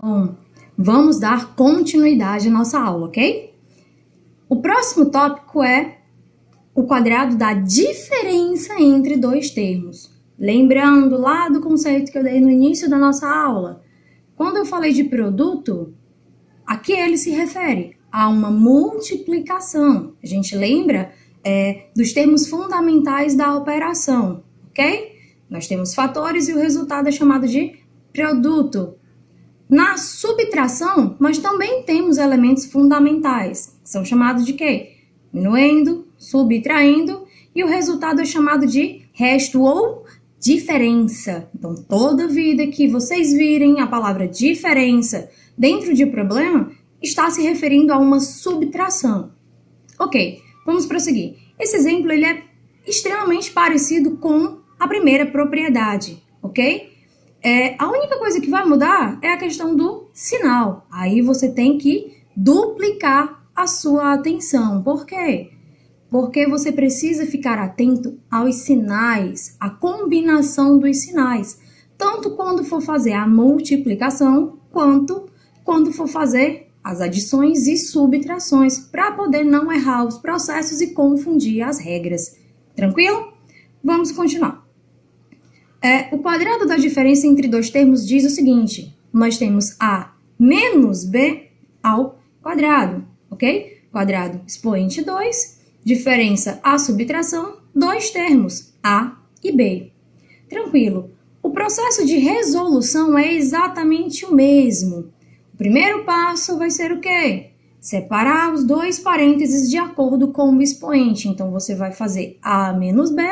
Bom, vamos dar continuidade à nossa aula, ok? O próximo tópico é o quadrado da diferença entre dois termos. Lembrando lá do conceito que eu dei no início da nossa aula, quando eu falei de produto, a que ele se refere? A uma multiplicação. A gente lembra dos termos fundamentais da operação, ok? Nós temos fatores e o resultado é chamado de produto. Na subtração, nós também temos elementos fundamentais, que são chamados de quê? Diminuindo, subtraindo, e o resultado é chamado de resto ou diferença. Então, toda vida que vocês virem a palavra diferença dentro de problema, está se referindo a uma subtração. Ok, vamos prosseguir. Esse exemplo ele é extremamente parecido com a primeira propriedade, ok? A única coisa que vai mudar é a questão do sinal. Aí você tem que duplicar a sua atenção. Por quê? Porque você precisa ficar atento aos sinais, à combinação dos sinais, tanto quando for fazer a multiplicação, quanto quando for fazer as adições e subtrações, para poder não errar os processos e confundir as regras. Tranquilo? Vamos continuar. O quadrado da diferença entre dois termos diz o seguinte: nós temos a menos b ao quadrado, ok? Quadrado expoente 2, diferença a subtração, dois termos, a e b. Tranquilo. O processo de resolução é exatamente o mesmo. O primeiro passo vai ser o quê? Separar os dois parênteses de acordo com o expoente. Então, você vai fazer a menos b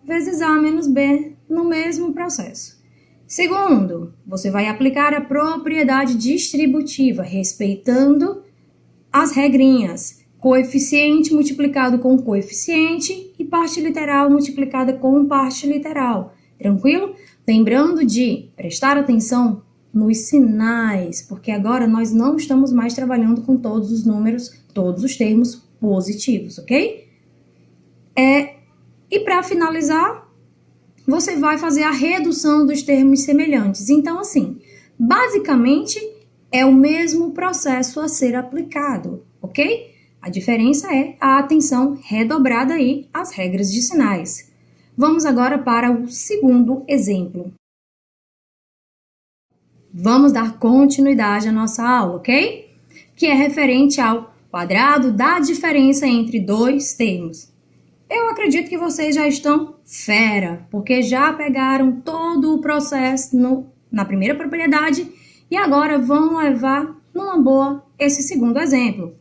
vezes a menos b no mesmo processo. Segundo, você vai aplicar a propriedade distributiva, respeitando as regrinhas. Coeficiente multiplicado com coeficiente e parte literal multiplicada com parte literal. Tranquilo? Lembrando de prestar atenção nos sinais, porque agora nós não estamos mais trabalhando com todos os números, todos os termos positivos, ok? E para finalizar, você vai fazer a redução dos termos semelhantes. Então, assim, basicamente é o mesmo processo a ser aplicado, ok? A diferença é a atenção redobrada aí às regras de sinais. Vamos agora para o segundo exemplo. Vamos dar continuidade à nossa aula, ok? Que é referente ao quadrado da diferença entre dois termos. Eu acredito que vocês já estão fera, porque já pegaram todo o processo na primeira propriedade e agora vão levar numa boa esse segundo exemplo.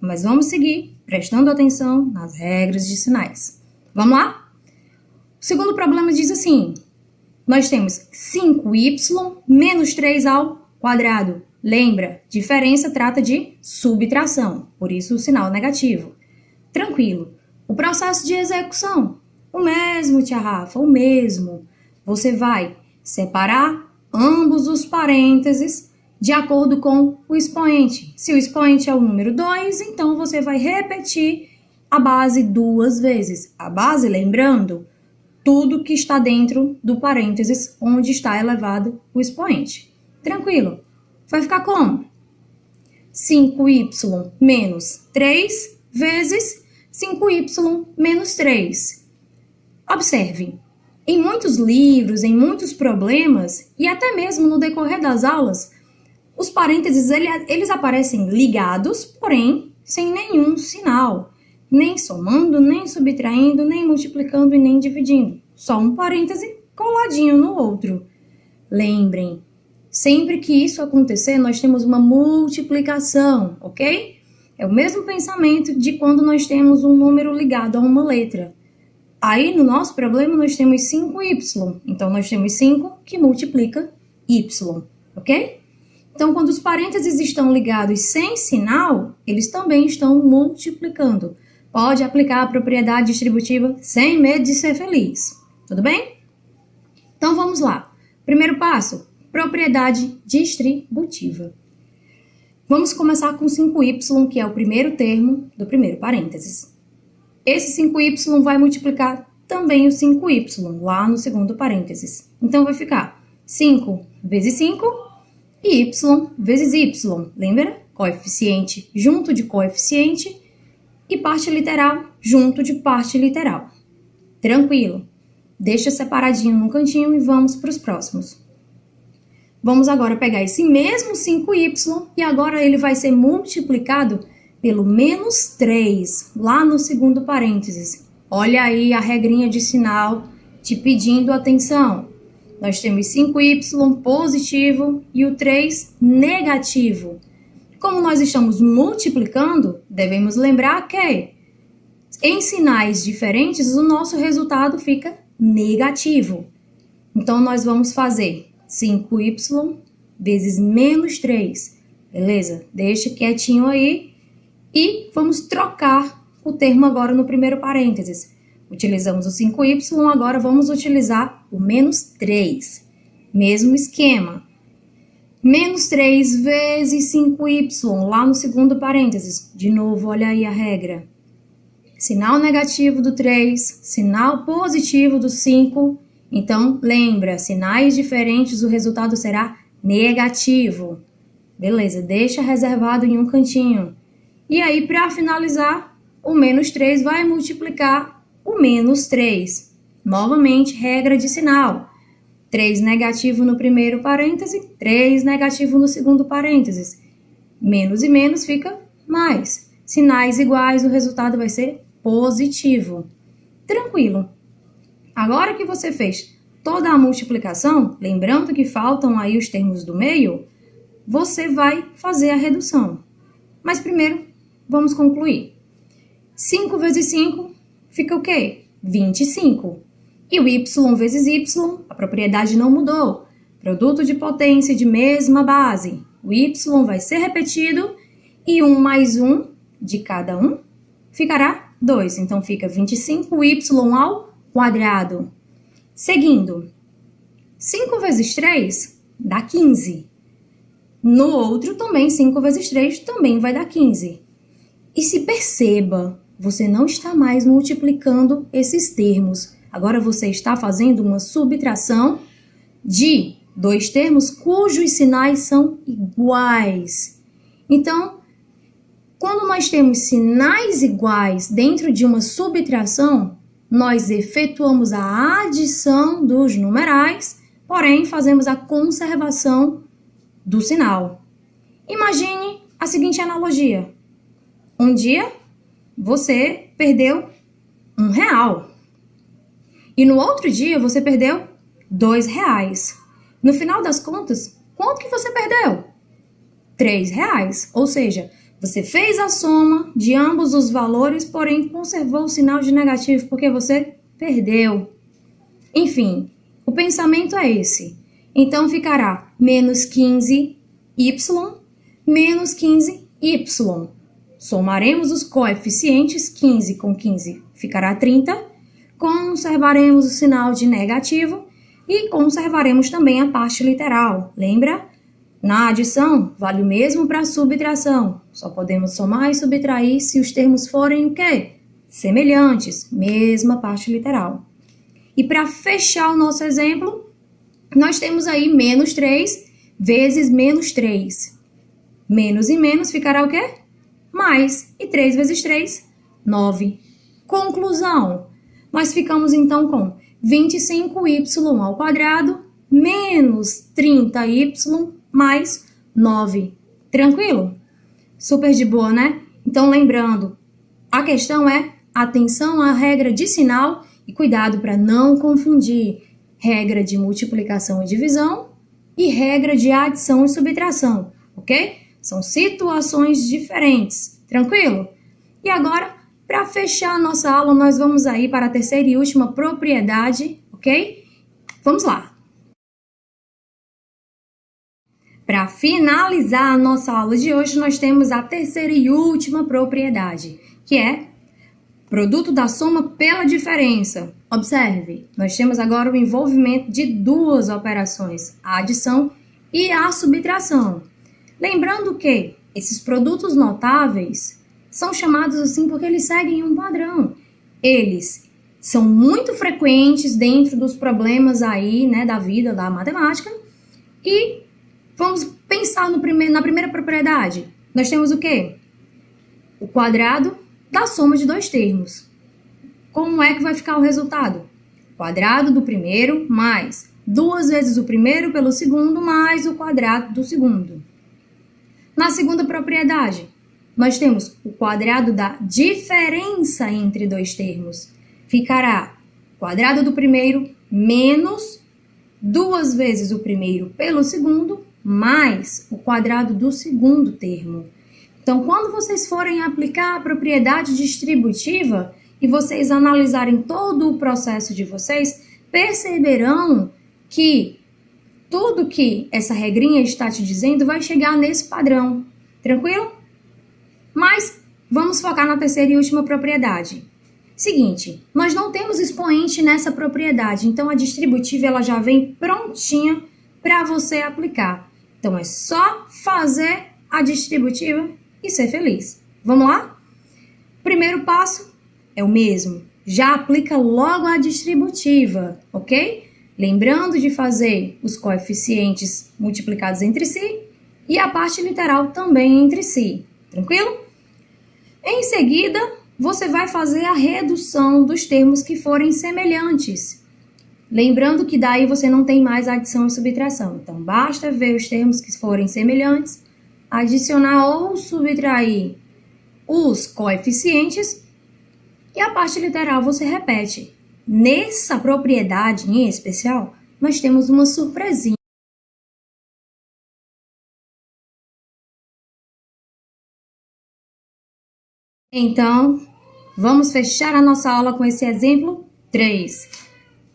Mas vamos seguir prestando atenção nas regras de sinais. Vamos lá? O segundo problema diz assim: nós temos 5y menos 3 ao quadrado. Lembra, diferença trata de subtração, por isso o sinal negativo. Tranquilo. O processo de execução, o mesmo, tia Rafa, o mesmo. Você vai separar ambos os parênteses de acordo com o expoente. Se o expoente é o número 2, então você vai repetir a base duas vezes. A base, lembrando, tudo que está dentro do parênteses onde está elevado o expoente. Tranquilo? Vai ficar como? 5y menos 3 vezes 5y menos 3. Observe, em muitos livros, em muitos problemas, e até mesmo no decorrer das aulas, os parênteses eles aparecem ligados, porém sem nenhum sinal. Nem somando, nem subtraindo, nem multiplicando e nem dividindo. Só um parêntese coladinho no outro. Lembrem, sempre que isso acontecer, nós temos uma multiplicação, ok? É o mesmo pensamento de quando nós temos um número ligado a uma letra. Aí, no nosso problema, nós temos 5y. Então, nós temos 5 que multiplica y, ok? Então, quando os parênteses estão ligados sem sinal, eles também estão multiplicando. Pode aplicar a propriedade distributiva sem medo de ser feliz. Tudo bem? Então, vamos lá. Primeiro passo, propriedade distributiva. Vamos começar com 5y, que é o primeiro termo do primeiro parênteses. Esse 5y vai multiplicar também o 5y, lá no segundo parênteses. Então, vai ficar 5 vezes 5 e y vezes y. Lembra? Coeficiente junto de coeficiente e parte literal junto de parte literal. Tranquilo. Deixa separadinho no cantinho e vamos para os próximos. Vamos agora pegar esse mesmo 5y e agora ele vai ser multiplicado pelo menos 3, lá no segundo parênteses. Olha aí a regrinha de sinal te pedindo atenção. Nós temos 5y positivo e o 3 negativo. Como nós estamos multiplicando, devemos lembrar que em sinais diferentes o nosso resultado fica negativo. Então, nós vamos fazer 5y vezes menos 3, beleza? Deixa quietinho aí e vamos trocar o termo agora no primeiro parênteses. Utilizamos o 5y, agora vamos utilizar o menos 3. Mesmo esquema. Menos 3 vezes 5y, lá no segundo parênteses. De novo, olha aí a regra. Sinal negativo do 3, sinal positivo do 5. Então, lembra, sinais diferentes, o resultado será negativo. Beleza, deixa reservado em um cantinho. E aí, para finalizar, o menos 3 vai multiplicar o menos 3. Novamente, regra de sinal. 3 negativo no primeiro parêntese, 3 negativo no segundo parênteses. Menos e menos fica mais. Sinais iguais, o resultado vai ser positivo. Tranquilo. Agora que você fez toda a multiplicação, lembrando que faltam aí os termos do meio, você vai fazer a redução. Mas primeiro, vamos concluir. 5 vezes 5 fica o quê? 25. E o y vezes y, a propriedade não mudou. Produto de potência de mesma base. O y vai ser repetido e 1 mais 1 de cada um ficará 2. Então, fica 25y ao quadrado. Seguindo, 5 vezes 3 dá 15. No outro também, 5 vezes 3 também vai dar 15. E se perceba, você não está mais multiplicando esses termos. Agora você está fazendo uma subtração de dois termos cujos sinais são iguais. Então, quando nós temos sinais iguais dentro de uma subtração, nós efetuamos a adição dos numerais, porém fazemos a conservação do sinal. Imagine a seguinte analogia. Um dia, você perdeu R$1. E no outro dia, você perdeu R$2. No final das contas, quanto que você perdeu? R$3. Ou seja, você fez a soma de ambos os valores, porém conservou o sinal de negativo porque você perdeu. Enfim, o pensamento é esse. Então, ficará menos 15y menos 15y. Somaremos os coeficientes, 15 com 15 ficará 30. Conservaremos o sinal de negativo e conservaremos também a parte literal. Lembra? Na adição, vale o mesmo para a subtração. Só podemos somar e subtrair se os termos forem o quê? Semelhantes, mesma parte literal. E para fechar o nosso exemplo, nós temos aí menos 3 vezes menos 3. Menos e menos ficará o quê? Mais. E 3 vezes 3, 9. Conclusão. Nós ficamos então com 25y ao quadrado menos 30y mais 9. Tranquilo? Super de boa, né? Então, lembrando, a questão é atenção à regra de sinal e cuidado para não confundir regra de multiplicação e divisão e regra de adição e subtração, ok? São situações diferentes. Tranquilo? E agora, para fechar a nossa aula, nós vamos aí para a terceira e última propriedade, ok? Vamos lá! Para finalizar a nossa aula de hoje, nós temos a terceira e última propriedade, que é produto da soma pela diferença. Observe, nós temos agora o envolvimento de duas operações, a adição e a subtração. Lembrando que esses produtos notáveis são chamados assim porque eles seguem um padrão. Eles são muito frequentes dentro dos problemas aí, né, da vida, da matemática, e Vamos pensar na primeira propriedade. Nós temos o quê? O quadrado da soma de dois termos. Como é que vai ficar o resultado? Quadrado do primeiro mais 2 vezes o primeiro pelo segundo mais o quadrado do segundo. Na segunda propriedade, nós temos o quadrado da diferença entre dois termos. Ficará quadrado do primeiro menos 2 vezes o primeiro pelo segundo mais o quadrado do segundo termo. Então, quando vocês forem aplicar a propriedade distributiva e vocês analisarem todo o processo de vocês, perceberão que tudo que essa regrinha está te dizendo vai chegar nesse padrão. Tranquilo? Mas vamos focar na terceira e última propriedade. Seguinte, nós não temos expoente nessa propriedade, então a distributiva ela já vem prontinha para você aplicar. Então é só fazer a distributiva e ser feliz. Vamos lá? Primeiro passo é o mesmo. Já aplica logo a distributiva, ok? Lembrando de fazer os coeficientes multiplicados entre si e a parte literal também entre si. Tranquilo? Em seguida, você vai fazer a redução dos termos que forem semelhantes. Lembrando que daí você não tem mais adição e subtração. Então, basta ver os termos que forem semelhantes, adicionar ou subtrair os coeficientes e a parte literal você repete. Nessa propriedade em especial, nós temos uma surpresinha. Então, vamos fechar a nossa aula com esse exemplo 3.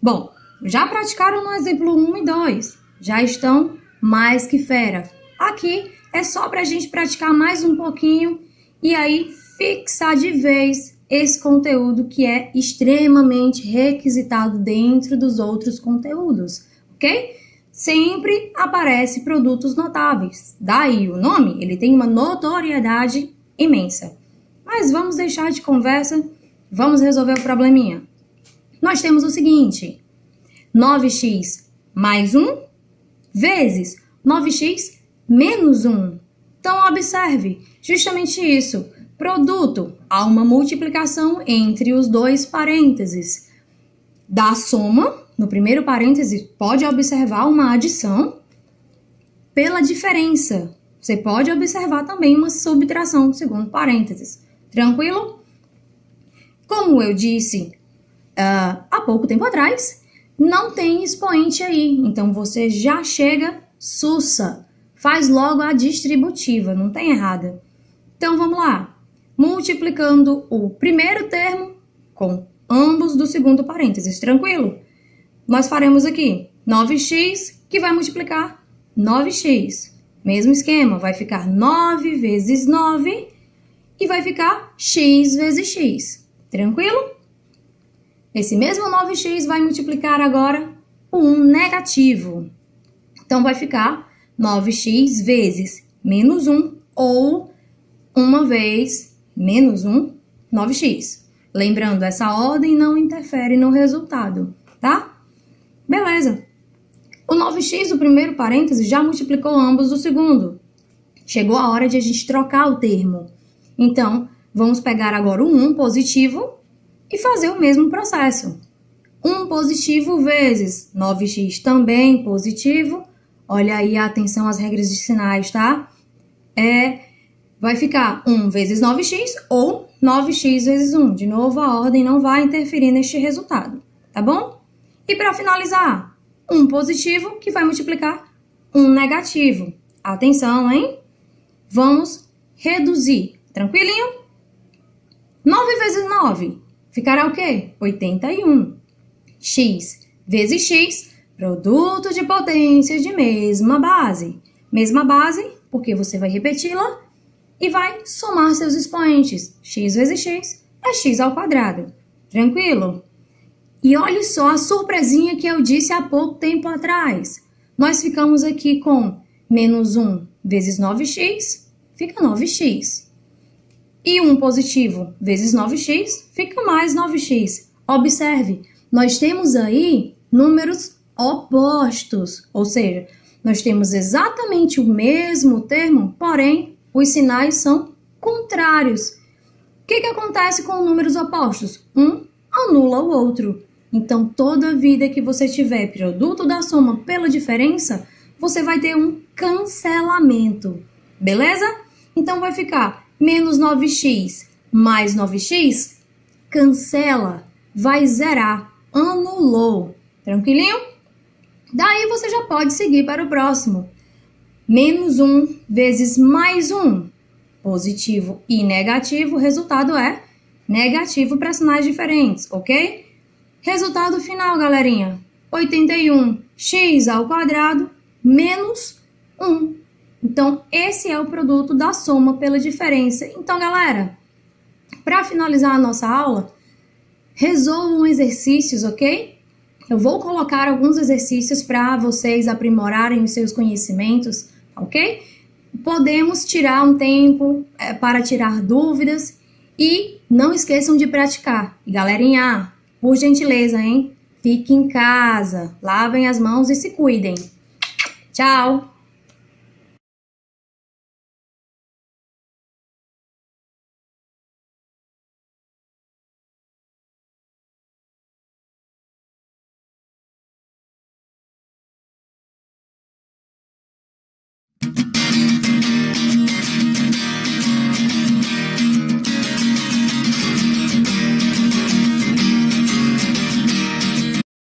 Bom, já praticaram no exemplo 1 e 2, já estão mais que fera. Aqui é só para a gente praticar mais um pouquinho e aí fixar de vez esse conteúdo que é extremamente requisitado dentro dos outros conteúdos, ok? Sempre aparece produtos notáveis. Daí o nome, ele tem uma notoriedade imensa. Mas vamos deixar de conversa, vamos resolver o probleminha. Nós temos o seguinte, 9x mais 1 vezes 9x menos 1. Então, observe, justamente isso. Produto, há uma multiplicação entre os dois parênteses. Da soma, no primeiro parêntese, pode observar uma adição pela diferença. Você pode observar também uma subtração no segundo parênteses. Tranquilo? Como eu disse há pouco tempo atrás, não tem expoente aí. Então, você já chega sussa. Faz logo a distributiva, não tem errada. Então, vamos lá. Multiplicando o primeiro termo com ambos do segundo parênteses. Tranquilo? Nós faremos aqui 9x, que vai multiplicar 9x. Mesmo esquema, vai ficar 9 vezes 9 e vai ficar x vezes x. Tranquilo? Esse mesmo 9x vai multiplicar agora o 1 negativo. Então, vai ficar 9x vezes menos 1 ou 1 vez menos 1, 9x. Lembrando, essa ordem não interfere no resultado, tá? Beleza. O 9x do primeiro parêntese já multiplicou ambos do segundo. Chegou a hora de a gente trocar o termo. Então, vamos pegar agora o 1 positivo e fazer o mesmo processo. 1 positivo vezes 9x também positivo. Olha aí, atenção às regras de sinais, tá? Vai ficar 1 vezes 9x ou 9x vezes 1. De novo, a ordem não vai interferir neste resultado, tá bom? E para finalizar, 1 positivo que vai multiplicar 1 negativo. Atenção, hein? Vamos reduzir. Tranquilinho? 9 vezes 9 ficará o quê? 81. X vezes x, produto de potências de mesma base. Mesma base, porque você vai repeti-la e vai somar seus expoentes. X vezes x é x ao quadrado. Tranquilo? E olha só a surpresinha que eu disse há pouco tempo atrás. Nós ficamos aqui com menos 1 vezes 9x, fica 9x. E 1 positivo vezes 9x, fica mais 9x. Observe, nós temos aí números opostos, ou seja, Nós temos exatamente o mesmo termo, porém, os sinais são contrários. O que acontece com números opostos? Um anula o outro. Então, toda vida que você tiver produto da soma pela diferença, você vai ter um cancelamento. Beleza? Então, vai ficar menos 9x mais 9x, cancela, vai zerar, anulou. Tranquilinho? Daí você já pode seguir para o próximo. Menos 1 vezes mais 1. Positivo e negativo, o resultado é negativo para sinais diferentes, ok? Resultado final, galerinha. 81x ao quadrado menos 1. Então, esse é o produto da soma pela diferença. Então, galera, para finalizar a nossa aula, resolvam exercícios, ok? Eu vou colocar alguns exercícios para vocês aprimorarem os seus conhecimentos, ok? Podemos tirar um tempo para tirar dúvidas e não esqueçam de praticar. E galerinha, por gentileza, hein? Fiquem em casa, lavem as mãos e se cuidem. Tchau!